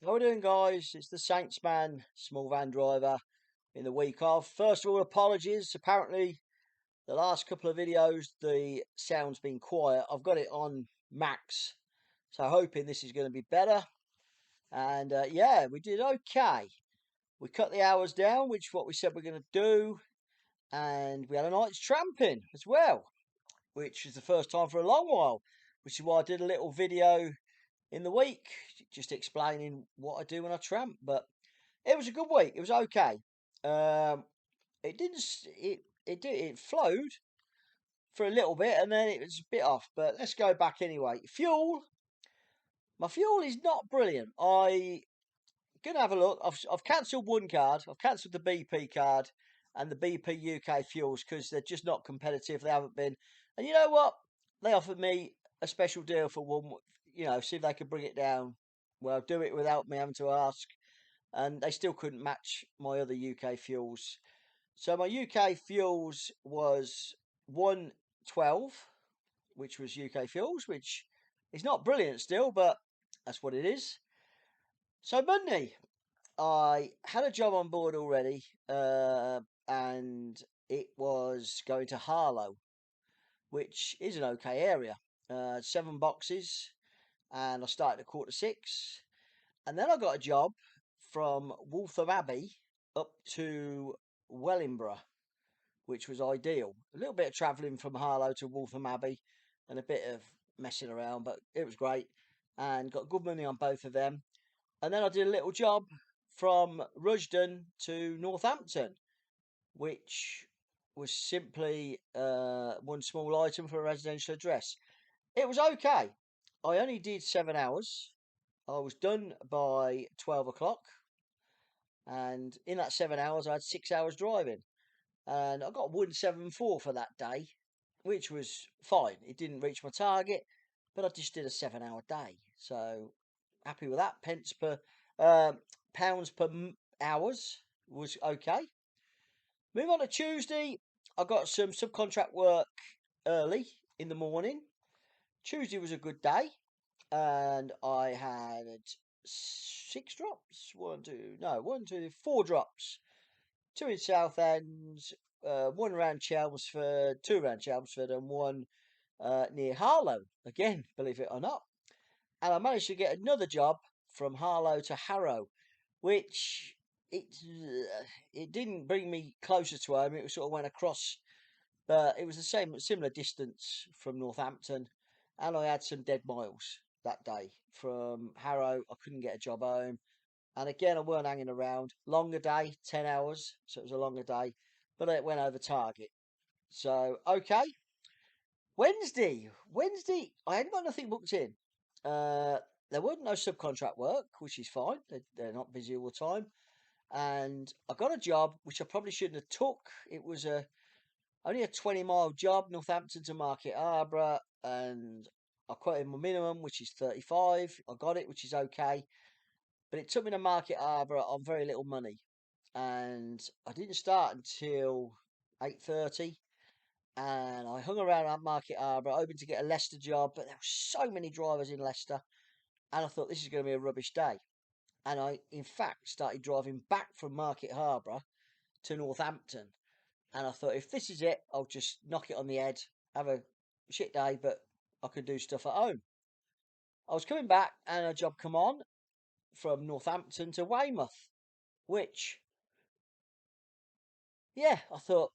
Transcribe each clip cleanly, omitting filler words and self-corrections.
How are we doing, guys? It's the Saints man, small van driver, in the week off. First of all, apologies. Apparently, the last couple of videos, the sound's been quiet. I've got it on max, so hoping this is going to be better. And yeah, we did okay. We cut the hours down, which is what we said we're going to do. And we had a night's tramping as well, which is the first time for a long while, which is why I did a little video in the week, just explaining what I do when I tramp. But it was a good week. It was okay. Um, it didn't. It flowed for a little bit, and then it was a bit off. But let's go back anyway. Fuel. My fuel is not brilliant. I gonna have a look. I've cancelled one card. I've cancelled the BP card and the BP UK fuels because they're just not competitive. They haven't been. And you know what? They offered me a special deal for one. See if they could bring it down. Well, do it without me having to ask. And they still couldn't match my other UK fuels. So my UK fuels was 112, which was UK fuels, which is not brilliant still, but that's what it is. So Monday, I had a job on board already, and it was going to Harlow, which is an okay area. 7 boxes, and I started at 6:15. And then I got a job from Waltham Abbey up to Wellingborough, which was ideal. A little bit of travelling from Harlow to Waltham Abbey and a bit of messing around, but it was great and got good money on both of them. And then I did a little job from Rushden to Northampton, which was simply one small item for a residential address. It was okay. I only did 7 hours. I was done by 12 o'clock, and in that 7 hours, I had 6 hours driving, and I got 174 for that day, which was fine. It didn't reach my target, but I just did a 7 hour day, so happy with that. Pence per pounds per hours was okay. Move on to Tuesday. I got some subcontract work early in the morning. Tuesday was a good day, and I had 6 drops. Four drops. Two in Southend, one around Chelmsford, two around Chelmsford, and one near Harlow. Again, believe it or not. And I managed to get another job from Harlow to Harrow, which it didn't bring me closer to home. It sort of went across, but it was the similar distance from Northampton, and I had some dead miles that day from Harrow. I couldn't get a job home, and again I weren't hanging around. Longer day, 10 hours, so it was a longer day, but it went over target. So okay. Wednesday, I hadn't got nothing booked in. Uh, there wasn't no subcontract work, which is fine. They're not busy all the time. And I got a job which I probably shouldn't have took. It was only a 20-mile job, Northampton to Market Harborough, and I quoted my minimum, which is 35. I got it, which is okay, but it took me to Market Harborough on very little money, and I didn't start until 8:30. And I hung around at Market Harborough, hoping to get a Leicester job, but there were so many drivers in Leicester, and I thought this is going to be a rubbish day. And I, in fact, started driving back from Market Harborough to Northampton. And I thought, if this is it, I'll just knock it on the head, have a shit day, but I could do stuff at home. I was coming back, and a job come on from Northampton to Weymouth, which, yeah, I thought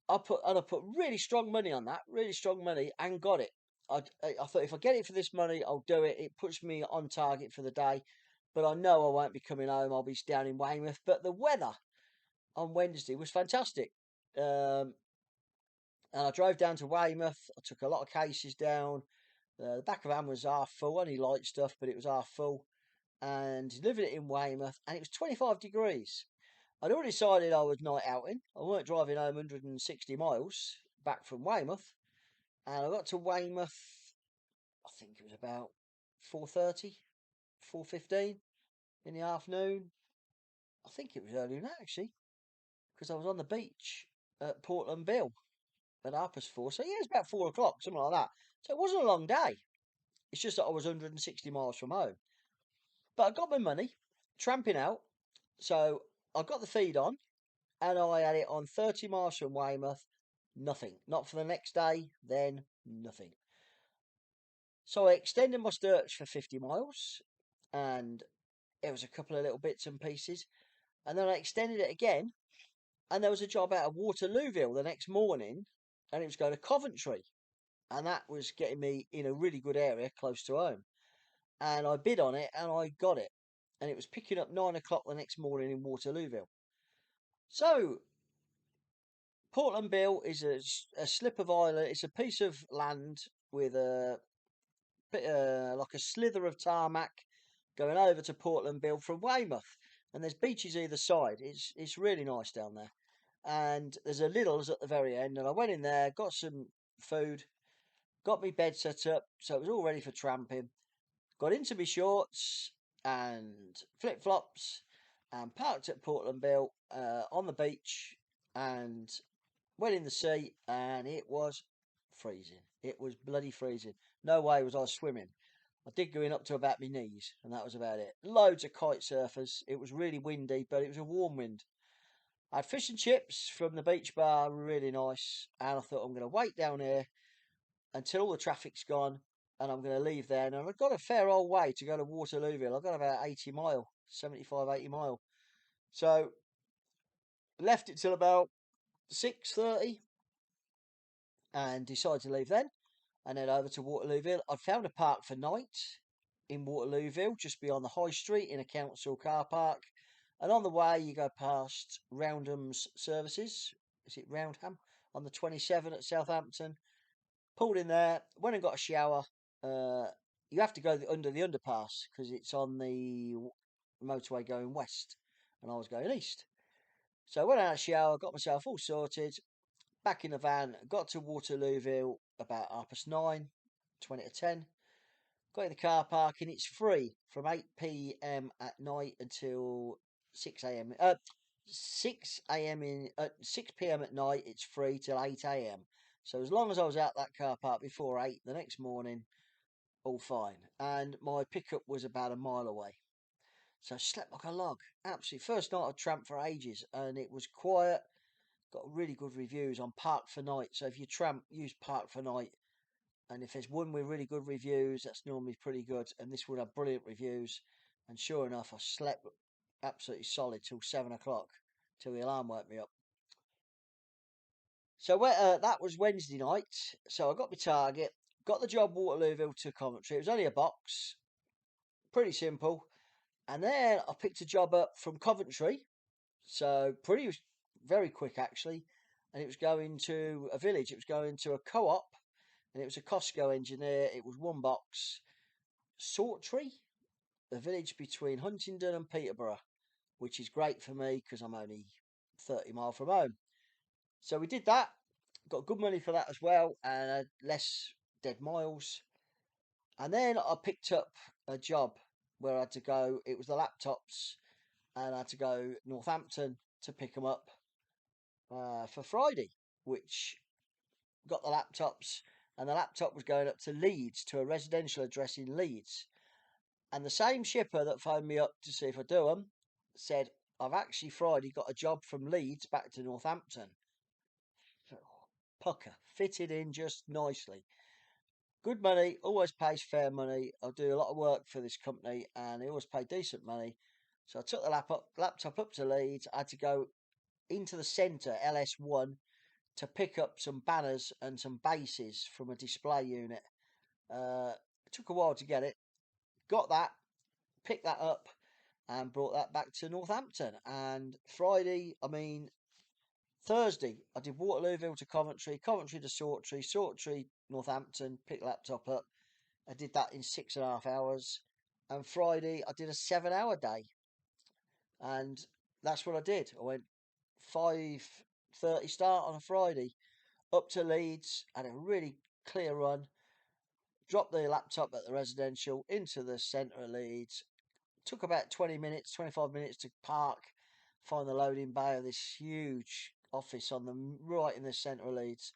I put really strong money on that, really strong money, and got it. I thought if I get it for this money, I'll do it. It puts me on target for the day, but I know I won't be coming home. I'll be down in Weymouth. But the weather on Wednesday was fantastic. Um, and I drove down to Weymouth. I took a lot of cases down. The back of the van was half full, only light stuff, but it was half full. And delivered it in Weymouth, and it was 25 degrees. I'd already decided I was night outing. I weren't driving home 160 miles back from Weymouth. And I got to Weymouth, I think it was about 4:30, 4:15 in the afternoon. I think it was earlier than that, actually, because I was on the beach at Portland Bill at 4:30. So yeah, it's about 4 o'clock, something like that. So it wasn't a long day. It's just that I was 160 miles from home. But I got my money. tramping out. So I got the feed on, and I had it on 30 miles from Weymouth. Nothing. Not for the next day. Then nothing. So I extended my search for 50 miles, and it was a couple of little bits and pieces. And then I extended it again, and there was a job out of Waterlooville the next morning, and it was going to Coventry, and that was getting me in a really good area close to home. And I bid on it, and I got it, and it was picking up 9 o'clock the next morning in Waterlooville. So Portland Bill is a slip of island. It's a piece of land with a bit like a slither of tarmac going over to Portland Bill from Weymouth, and there's beaches either side. It's really nice down there, and there's a Lidl's at the very end. And I went in there, got some food, got my bed set up, so it was all ready for tramping. Got into my shorts and flip flops, and parked at Portland Bill on the beach, and went in the sea, and it was freezing. It was bloody freezing. No way was I swimming. I did go in up to about my knees, and that was about it. Loads of kite surfers. It was really windy, but it was a warm wind. I had fish and chips from the beach bar, really nice. And I thought, I'm going to wait down here until all the traffic's gone, and I'm going to leave there. And I've got a fair old way to go to Waterlooville. I've got about 80 mile, 75, 80 mile. So left it till about 6:30 and decided to leave then and then over to Waterlooville. I'd found a park for night in Waterlooville, just beyond the high street in a council car park. And on the way, you go past Roundham's services. Is it Roundham? On the 27 at Southampton. Pulled in there, went and got a shower. Uh, you have to go under the underpass because it's on the motorway going west, and I was going east. So I went out of shower, got myself all sorted, back in the van, got to Waterlooville about 9:30, 20 to 10. Got in the car park, and it's free from 8 p.m. at night until 6 a.m. 6 a.m. in 6 p.m. at night. It's free till 8 a.m. So as long as I was out that car park before 8 the next morning, all fine. And my pickup was about a mile away. So I slept like a log. Absolutely. First night I tramped for ages, and it was quiet. Got really good reviews on Park for Night. So if you tramp, use Park for Night. And if there's one with really good reviews, that's normally pretty good. And this would have brilliant reviews. And sure enough, I slept absolutely solid till 7 o'clock, till the alarm woke me up. So that was Wednesday night. So I got my target, got the job Waterlooville to Coventry. It was only a box, pretty simple. And then I picked a job up from Coventry. So pretty, very quick actually. And it was going to a village. It was going to a co-op, and it was a Costco engineer. It was one box. Sawtry, a village between Huntingdon and Peterborough, which is great for me because I'm only 30 miles from home. So we did that. Got good money for that as well, and less dead miles. And then I picked up a job where I had to go. It was the laptops, and I had to go Northampton to pick them up for Friday, which got the laptops, and the laptop was going up to Leeds, to a residential address in Leeds. And the same shipper that phoned me up to see if I do them said, I've actually Friday got a job from Leeds back to Northampton. Pucker, fitted in just nicely. Good money, always pays fair money. I do a lot of work for this company, and they always pay decent money. So I took the laptop up to Leeds. I had to go into the centre, LS1, to pick up some banners and some bases from a display unit. It took a while to get it. Got that, picked that up, and brought that back to Northampton. And Thursday, I did Waterlooville to Coventry, Coventry to Sawtry, Sawtry, Northampton, picked the laptop up. I did that in 6.5 hours. And Friday, I did a 7 hour day. And that's what I did. I went 5:30 start on a Friday up to Leeds, had a really clear run, dropped the laptop at the residential into the centre of Leeds. Took about 20 minutes, 25 minutes to park, find the loading bay of this huge office on the right in the centre of Leeds,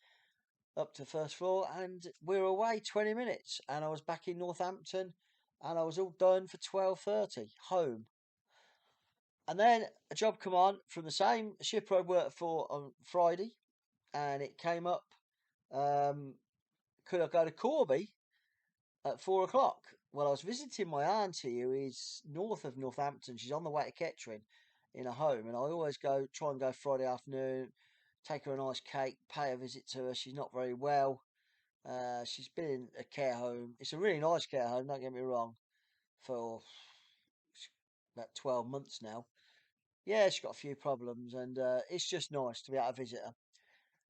up to first floor, and we were away 20 minutes, and I was back in Northampton, and I was all done for 12:30 home. And then a job come on from the same shipper I worked for on Friday, and it came up. Um, could I go to Corby at 4 o'clock? Well, I was visiting my auntie who is north of Northampton. She's on the way to Kettering in a home, and I always try and go Friday afternoon, take her a nice cake, pay a visit to her. She's not very well. She's been in a care home. It's a really nice care home, don't get me wrong, for about 12 months now. Yeah, she's got a few problems, and it's just nice to be able to visit her.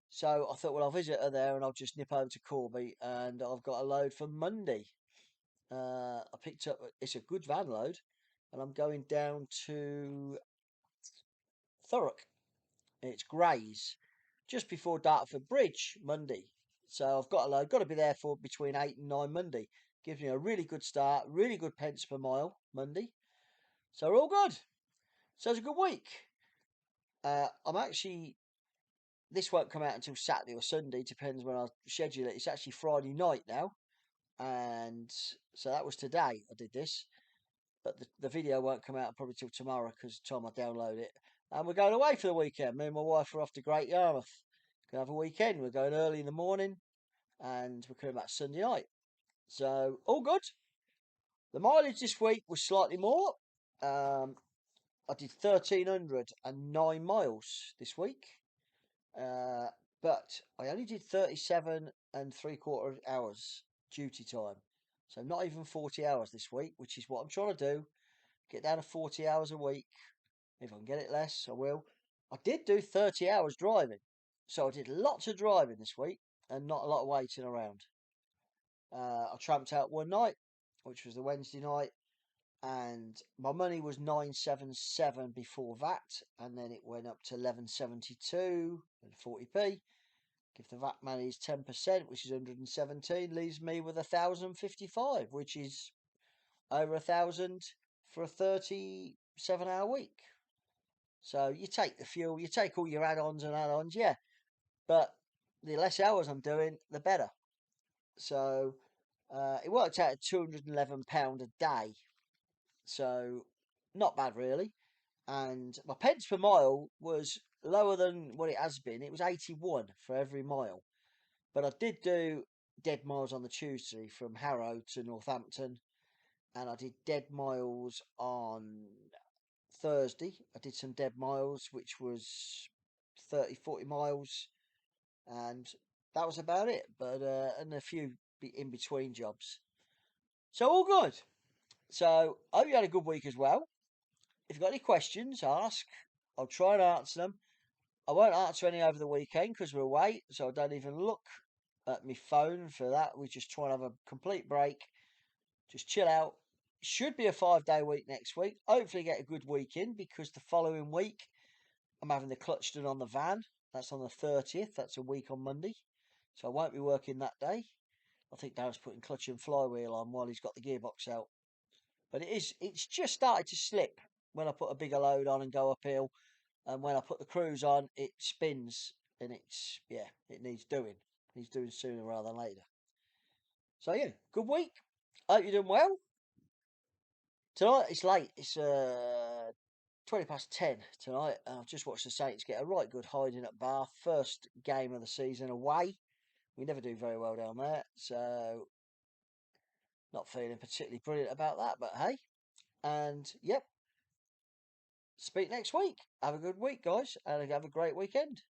So I thought, well, I'll visit her there and I'll just nip over to Corby, and I've got a load for Monday. I picked up, it's a good van load, and I'm going down to Thurrock. It's Grays, just before Dartford Bridge, Monday. So I've got a load, got to be there for between 8 and 9 Monday. Gives me a really good start, really good pence per mile Monday. So we're all good. So it's a good week. I'm actually, this won't come out until Saturday or Sunday, depends when I schedule it. It's actually Friday night now. And so that was today I did this. But the video won't come out probably till tomorrow because the time I download it. And we're going away for the weekend. Me and my wife are off to Great Yarmouth. Gonna have a weekend. We're going early in the morning and we're coming back Sunday night. So all good. The mileage this week was slightly more. I did 1,309 miles this week. But I only did 37 and 3/4 hours duty time. So not even 40 hours this week, which is what I'm trying to do. Get down to 40 hours a week. If I can get it less, I will. I did do 30 hours driving. So I did lots of driving this week and not a lot of waiting around. I tramped out one night, which was the Wednesday night, and my money was 977 before VAT, and then it went up to 1172 and 40p. If the VAT money is 10%, which is 117, leaves me with 1,055, which is over 1,000 for a 37-hour week. So you take the fuel, you take all your add-ons and add-ons, yeah, but the less hours I'm doing, the better. So it worked out at £211 a day. So not bad, really. And my pence per mile was lower than what it has been. It was 81 for every mile. But I did do dead miles on the Tuesday from Harrow to Northampton. And I did dead miles on Thursday. I did some dead miles, which was 30, 40 miles. And that was about it. But, and a few in between jobs. So all good. So I hope you had a good week as well. If you've got any questions, ask. I'll try and answer them. I won't answer any over the weekend because we're away, so I don't even look at my phone for that. We just try and have a complete break, just chill out. Should be a 5-day week next week. Hopefully, get a good week in because the following week I'm having the clutch done on the van. That's on the 30th. That's a week on Monday, so I won't be working that day. I think Darren's putting clutch and flywheel on while he's got the gearbox out. But it's just started to slip when I put a bigger load on and go uphill. And when I put the cruise on, it spins, and it needs doing. It needs doing sooner rather than later. So yeah, good week. Hope you're doing well. Tonight it's late. It's 10 tonight. I've just watched the Saints get a right good hiding at Bath. First game of the season away. We never do very well down there, so not feeling particularly brilliant about that. But hey, and yep. Speak next week. Have a good week, guys, and have a great weekend.